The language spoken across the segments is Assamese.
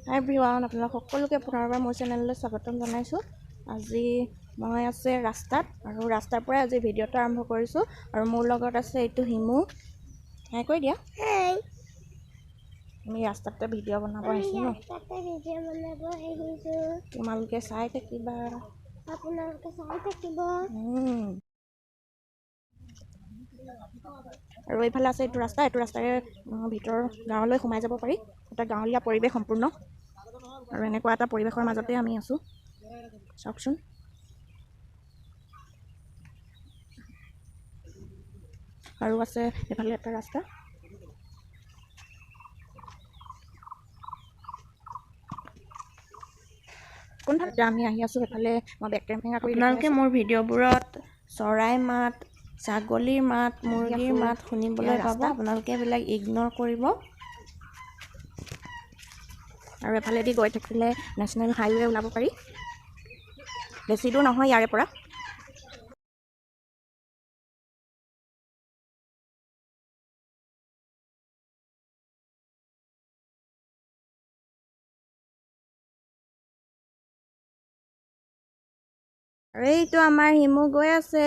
হাই এভৰিৱান, আপোনালোক সকলোকে পুনৰবাৰ মোৰ চেনেললৈ স্বাগতম জনাইছোঁ। আজি মই আছে ৰাস্তাত আৰু ৰাস্তাৰ পৰাই আজি ভিডিঅ'টো আৰম্ভ কৰিছোঁ আৰু মোৰ লগত আছে এইটো হিমু। হাই কৈ দিয়া। হাই। আমি ৰাস্তাতে ভিডিঅ' বনাব আহিছোঁ ন। তোমালোকে চাই থাকিবা। আৰু এইফালে আছে এইটো ৰাস্তাৰে ভিতৰ গাঁৱলৈ সোমাই যাব পাৰি। এটা গাঁৱলীয়া পৰিৱেশ সম্পূৰ্ণ আৰু এনেকুৱা এটা পৰিৱেশৰ মাজতে আমি আছোঁ। চাওকচোন, আৰু আছে এইফালে এটা ৰাস্তা। কোনফালে আমি আহি আছোঁ সেইফালে মই বেক কেমেৰা কৰি আপোনালোকে মোৰ ভিডিঅ'বোৰত চৰাই মাত, ছাগলীৰ মাত, মুৰ্গীৰ মাত শুনিবলৈ পাব। আপোনালোকে এইবিলাক ইগন'ৰ কৰিব। আৰু এফালেদি গৈ থাকিলে নেশ্যনেল হাইৱে ওলাব পাৰি। বেছি দূৰ নহয় ইয়াৰে পৰা। আৰু এইটো আমাৰ হিমু গৈ আছে।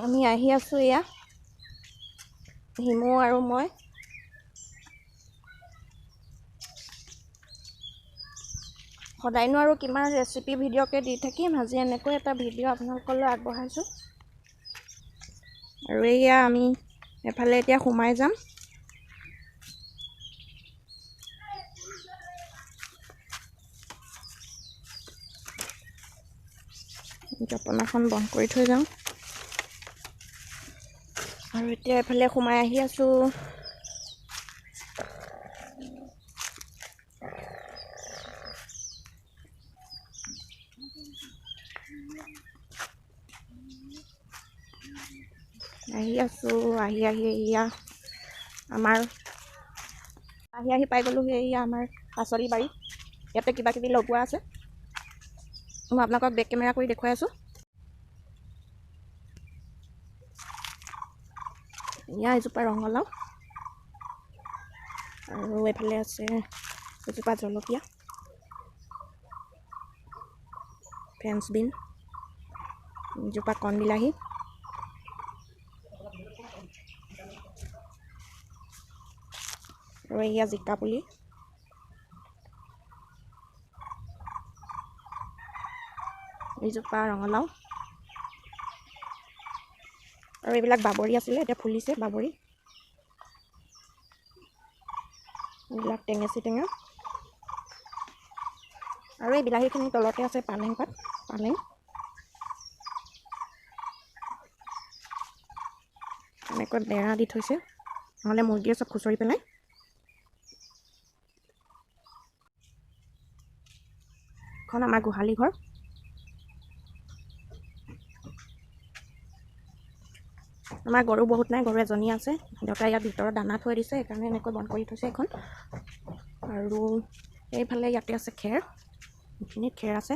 আমি আহি আছোঁ এয়া হিমু আৰু মই। সদায়নো আৰু কিমান ৰেচিপি ভিডিঅ'কে দি থাকিম, আজি এনেকৈ এটা ভিডিঅ' আপোনালোকলৈ আগবঢ়াইছোঁ। আৰু এয়া আমি এফালে এতিয়া সোমাই যাম। জপনাখন বন্ধ কৰি থৈ যাওঁ আৰু এতিয়া এফালে সোমাই আহি আছোঁ। আহি এয়া আমাৰ আহি পাই গ'লোঁ। এয়া আমাৰ পাচলি বাৰী। ইয়াতে কিবা কিবি লগোৱা আছে। মই আপোনালোকক বেক কেমেৰা কৰি দেখুৱাই আছোঁ। এয়া এজোপা ৰঙালাও আৰু এইফালে আছে এজোপা জলকীয়া, ফ্ৰেঞ্চ বিন, এজোপা কণ বিলাহী, আৰু এয়া জিকা পুলি, এজোপা ৰঙালাও, আৰু এইবিলাক বাবৰি আছিলে, এতিয়া ফুলিছে বাবৰি। এইবিলাক টেঙেচি টেঙা, আৰু এই বিলাহীখিনিৰ তলতে আছে পালেং পাত, পালেং। এনেকৈ বেৰা দি থৈছে, নহ'লে মুৰ্গীয়ে চব খুচৰি পেলাই। এখন আমাৰ গোহালি ঘৰ। আমাৰ গৰু বহুত নাই, গৰু এজনী আছে। দেউতাই ইয়াত ভিতৰত দানা থৈ দিছে, সেইকাৰণে এনেকৈ বন্ধ কৰি থৈছে এখন। আৰু এইফালে ইয়াতে আছে খেৰ, এইখিনিত খেৰ আছে।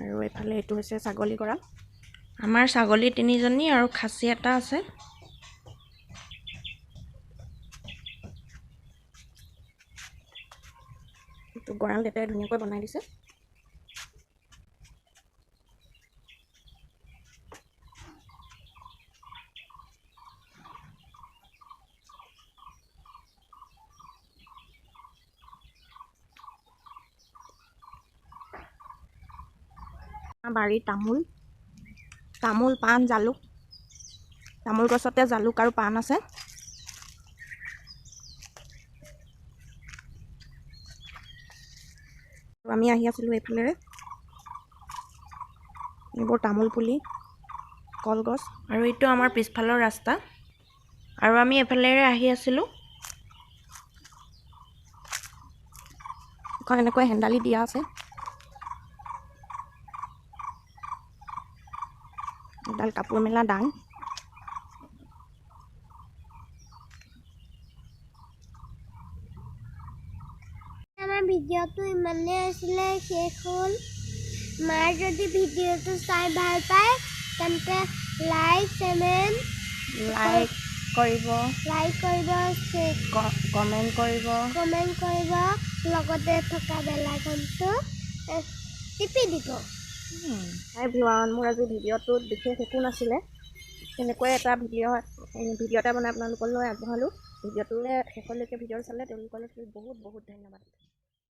আৰু এইফালে এইটো হৈছে ছাগলী গঁৰাল। আমাৰ ছাগলী 3জনী আৰু খাচী এটা আছে। এইটো গঁৰাল দেউতাই ধুনীয়াকৈ বনাই দিছে। বাৰীত তামোল, পাণ, জালুক। তামোল গছতে জালুক আৰু পাণ আছে। আমি আহি আছিলোঁ এইফালেৰে। এইবোৰ তামোল পুলি, কলগছ, আৰু এইটো আমাৰ পিছফালৰ ৰাস্তা। আৰু আমি এইফালেৰে আহি আছিলোঁ। এখন এনেকৈ হেন্দালি দিয়া আছে। এডাল কাপোৰ মেলা ডাং। আমাৰ ভিডিঅ'টো ইমানেই আছিলে, শেষ হ'ল। মাৰ যদি ভিডিঅ'টো চাই ভাল পায় তেন্তে লাইক কৰিব কমেণ্ট কৰিব লগতে থকা বেল আইকনটো টিপি দিব। হাই এভৰিৱান, মোৰ আজি ভিডিঅ'টোত বিশেষ একো নাছিলে, তেনেকুৱাই এটা ভিডিঅ' এটা বনাই আপোনালোকলৈ আগবঢ়ালোঁ। ভিডিঅ'টোলৈ শেষলৈকে ভিডিঅ'টো চালে তেওঁলোকলৈ বহুত বহুত ধন্যবাদ।